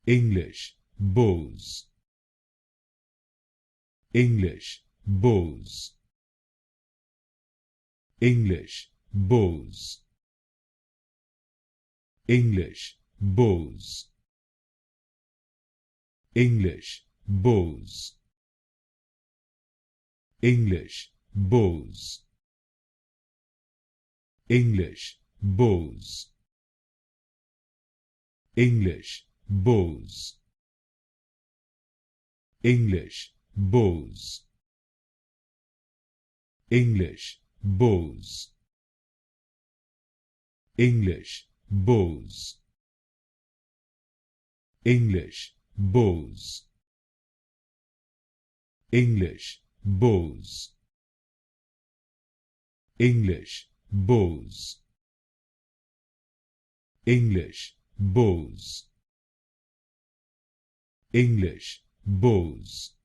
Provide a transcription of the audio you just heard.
English, Beaus. English, Beaus. English, Beaus. English, Beaus. English, Beaus. English, Beaus. English, Beaus. English, Beaus. English, Beaus. English, Beaus. English, Beaus. English, Beaus. English, Beaus. English, Beaus. English, Beaus. English, Beaus.